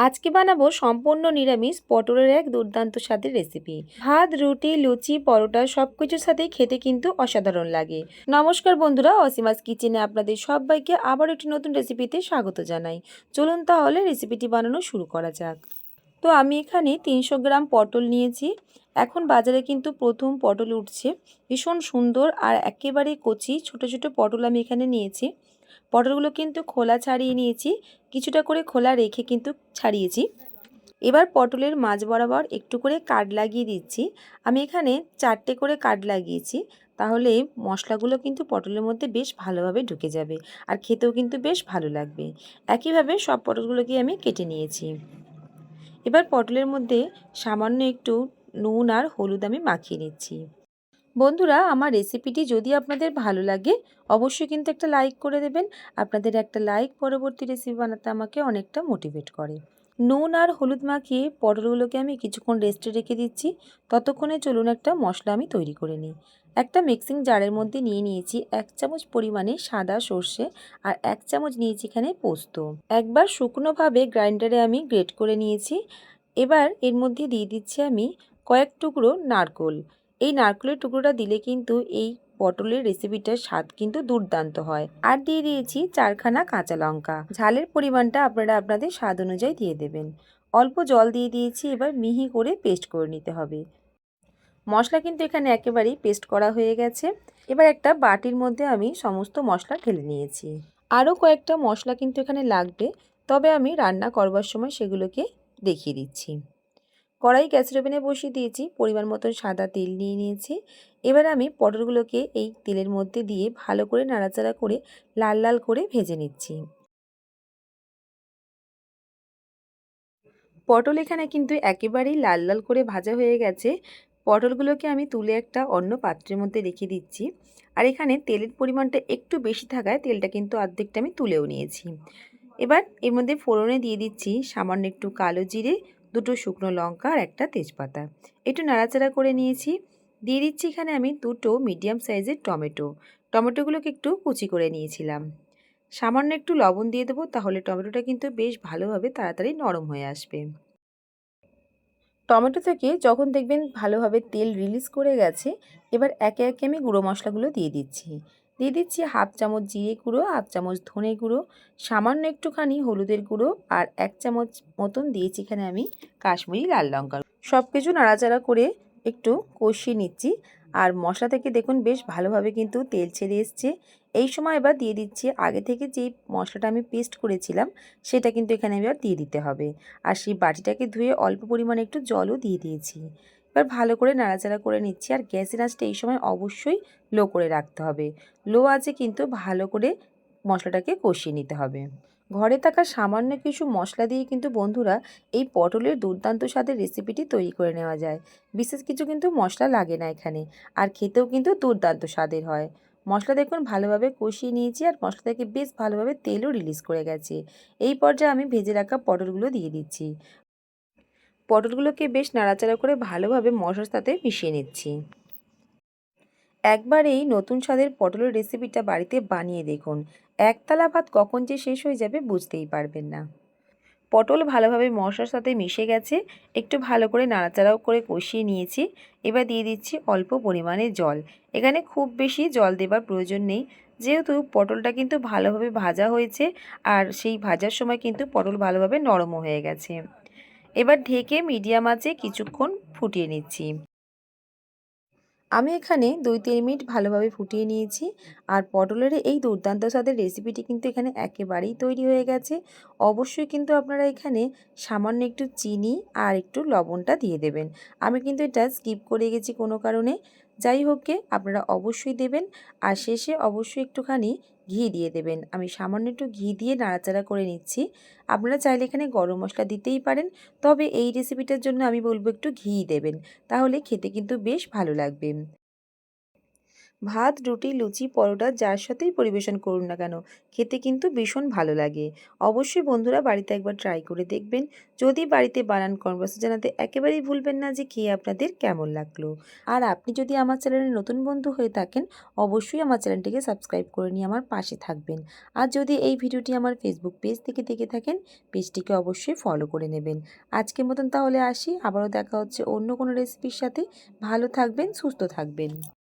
আজকে বানাবো সম্পূর্ণ নিরামিষ পটলের এক দুর্দান্ত স্বাদের রেসিপি। ভাত, রুটি, লুচি, পরোটা সবকিছুর সাথেই খেতে কিন্তু অসাধারণ লাগে। নমস্কার বন্ধুরা, অসীমাস কিচেনে আপনাদের সবাইকে আবার একটি নতুন রেসিপিতে স্বাগত জানাই। চলুন তাহলে রেসিপিটি বানানো শুরু করা যাক। তো আমি এখানে 300 গ্রাম পটল নিয়েছি। এখন বাজারে কিন্তু প্রথম পটল উঠছে, ভীষণ সুন্দর আর একেবারে কচি ছোট ছোট পটল আমি এখানে নিয়েছি। পটলগুলো কিন্তু খোলা ছাড়িয়ে নিয়েছি, কিছুটা করে খোলা রেখে কিন্তু ছাড়িয়েছি। এবার পটলের মাঝ বরাবর একটু করে কাট লাগিয়ে দিচ্ছি। আমি এখানে 4টে করে কাট লাগিয়েছি, তাহলে মশলাগুলো কিন্তু পটলের মধ্যে বেশ ভালোভাবে ঢুকে যাবে আর খেতেও কিন্তু বেশ ভালো লাগবে। একইভাবে সব পটলগুলোকে আমি কেটে নিয়েছি। এবার পটলের মধ্যে সামান্য একটু নুন আর হলুদ আমি মাখিয়ে নিচ্ছি। বন্ধুরা, আমার রেসিপিটি যদি আপনাদের ভালো লাগে অবশ্যই কিন্তু একটা লাইক করে দেবেন। আপনাদের একটা লাইক পরবর্তী রেসিপি বানাতে আমাকে অনেকটা মোটিভেট করে। নুন আর হলুদ মাখিয়ে পটলগুলোকে আমি কিছুক্ষণ রেস্টে রেখে দিচ্ছি। ততক্ষণে চলুন একটা মশলা আমি তৈরি করে নিই। একটা মিক্সিং জারের মধ্যে নিয়ে নিয়েছি 1 চামচ পরিমাণে সাদা সর্ষে আর 1 চামচ নিয়েছি এখানে পোস্ত। একবার শুকনোভাবে গ্রাইন্ডারে আমি গ্রেট করে নিয়েছি। এবার এর মধ্যে দিয়ে দিচ্ছি আমি কয়েক টুকরো নারকেল। এই নারকেলের টুকরোটা দিলে কিন্তু এই পটলের রেসিপিটার স্বাদ কিন্তু দুর্দান্ত হয়। আর দিয়ে দিয়েছি 4খানা কাঁচা লঙ্কা। ঝালের পরিমাণটা আপনারা আপনাদের স্বাদ অনুযায়ী দিয়ে দেবেন। অল্প জল দিয়ে দিয়েছি, এবার মিহি করে পেস্ট করে নিতে হবে। মশলা কিন্তু এখানে একেবারেই পেস্ট করা হয়ে গেছে। এবার একটা বাটির মধ্যে আমি সমস্ত মশলা ঢেলে নিয়েছি। আরও কয়েকটা মশলা কিন্তু এখানে লাগবে, তবে আমি রান্না করবার সময় সেগুলোকে দেখিয়ে দিচ্ছি। কড়াই গ্যাসের ওভেনে বসিয়ে দিয়েছি, পরিমাণ মতন সাদা তেল নিয়ে নিয়েছি। এবার আমি পটলগুলোকে এই তেলের মধ্যে দিয়ে ভালো করে নাড়াচাড়া করে লাল লাল করে ভেজে নিচ্ছি। পটল এখানে কিন্তু একেবারেই লাল লাল করে ভাজা হয়ে গেছে। পটলগুলোকে আমি তুলে একটা অন্য পাত্রের মধ্যে রেখে দিচ্ছি। আর এখানে তেলের পরিমাণটা একটু বেশি থাকায় তেলটা কিন্তু অর্ধেকটা আমি তুলেও নিয়েছি। এবার এর মধ্যে ফোড়নে দিয়ে দিচ্ছি সামান্য একটু কালো জিরে, 2টো শুকনো লঙ্কা আর একটা তেজপাতা। একটু নাড়াচাড়া করে নিয়েছি। দিয়ে দিচ্ছি এখানে আমি 2টো মিডিয়াম সাইজের টমেটো। টমেটোগুলোকে একটু কুচি করে নিয়েছিলাম। সামান্য একটু লবণ দিয়ে দেবো, তাহলে টমেটোটা কিন্তু বেশ ভালোভাবে তাড়াতাড়ি নরম হয়ে আসবে। টমেটো থেকে যখন দেখবেন ভালোভাবে তেল রিলিজ করে গেছে, এবার একে একে আমি গুঁড়ো মশলাগুলো দিয়ে দিচ্ছি। দিয়ে দিচ্ছি 1/2 চামচ জিরে গুঁড়ো, 1/2 চামচ ধনে গুঁড়ো, সামান্য একটুখানি হলুদের গুঁড়ো আর 1 চামচ মতন দিয়েছি এখানে আমি কাশ্মীরি লাল লঙ্কা। সব কিছু নাড়াচাড়া করে একটু কষিয়ে নিচ্ছি। আর মশলা থেকে দেখুন বেশ ভালোভাবে কিন্তু তেল ছেড়ে এসছে। এই সময় এবার দিয়ে দিচ্ছি আগে থেকে যেই মশলাটা আমি পেস্ট করেছিলাম, সেটা কিন্তু এখানে এবার দিয়ে দিতে হবে। আর সেই বাটিটাকে ধুয়ে অল্প পরিমাণে একটু জলও দিয়ে দিয়েছি। এবার ভালো করে নাড়াচাড়া করে নিচ্ছি। আর গ্যাসের আঁচটা এই সময় অবশ্যই লো করে রাখতে হবে। লো আঁচে কিন্তু ভালো করে মশলাটাকে কষিয়ে নিতে হবে। ঘরে থাকা সামান্য কিছু মশলা দিয়ে কিন্তু বন্ধুরা এই পটলের দুর্দান্ত স্বাদের রেসিপিটি তৈরি করে নেওয়া যায়। বিশেষ কিছু কিন্তু মশলা লাগে না এখানে, আর খেতেও কিন্তু দুর্দান্ত স্বাদের হয়। মশলা দেখুন ভালোভাবে কষিয়ে নিয়েছি, আর মশলা থেকে বেশ ভালোভাবে তেলও রিলিজ করে গেছে। এই পর্যায়ে আমি ভেজে রাখা পটলগুলো দিয়ে দিচ্ছি। পটলগুলোকে বেশ নাড়াচাড়া করে ভালোভাবে মশলার সাথে মিশিয়ে নিচ্ছি। একবার এই নতুন স্বাদের পটলের রেসিপিটা বাড়িতে বানিয়ে দেখুন। একতলা ভাত কখন যে শেষ হয়ে যাবে বুঝতেই পারবেন না। পটল ভালোভাবে মশলার সাথে মিশে গেছে। একটু ভালো করে নাড়াচাড়াও করে কষিয়ে নিয়েছি। এবার দিয়ে দিচ্ছি অল্প পরিমাণে জল। এখানে খুব বেশি জল দেবার প্রয়োজন নেই, যেহেতু পটলটা কিন্তু ভালোভাবে ভাজা হয়েছে আর সেই ভাজার সময় কিন্তু পটল ভালোভাবে নরমও হয়ে গেছে। এবার ঢেকে মিডিয়াম আঁচে কিছুক্ষণ ফুটিয়ে নিচ্ছি। আমি এখানে 2-3 মিনিট ভালোভাবে ফুটিয়ে নিয়েছি। আর পটলের এই দুর্দান্ত স্বাদের রেসিপিটি কিন্তু এখানে একেবারেই তৈরি হয়ে গেছে। অবশ্যই কিন্তু আপনারা এখানে সামান্য একটু চিনি আর একটু লবণটা দিয়ে দেবেন। আমি কিন্তু এটা স্কিপ করে গেছি কোনো কারণে। যাই হোক গে, আপনারা অবশ্যই দেবেন। আর শেষে অবশ্যই একটুখানি ঘি দিয়ে দেবেন। আমি সামান্য একটু ঘি দিয়ে নাড়াচাড়া করে নিচ্ছি। আপনারা চাইলে এখানে গরম মশলা দিতেই পারেন, তবে এই রেসিপিটার জন্য আমি বলবো একটু ঘি দেবেন, তাহলে খেতে কিন্তু বেশ ভালো লাগবে। ভাত, রুটি, লুচি, পরোটা যার সাথেই পরিবেশন করুন না কেন, খেতে কিন্তু ভীষণ ভালো লাগে। অবশ্যই বন্ধুরা বাড়িতে একবার ট্রাই করে দেখবেন। যদি বাড়িতে বানান কমেন্টে জানাতে একেবারেই ভুলবেন না যে খেয়ে আপনাদের কেমন লাগলো। আর আপনি যদি আমার চ্যানেলে নতুন বন্ধু হয়ে থাকেন, অবশ্যই আমার চ্যানেলটিকে সাবস্ক্রাইব করে নিয়ে আমার পাশে থাকবেন। আর যদি এই ভিডিওটি আমার ফেসবুক পেজ থেকে দেখে থাকেন, পেজটিকে অবশ্যই ফলো করে নেবেন। আজকের মতন তাহলে আসি, আবারও দেখা হচ্ছে অন্য কোনো রেসিপির সাথে। ভালো থাকবেন, সুস্থ থাকবেন।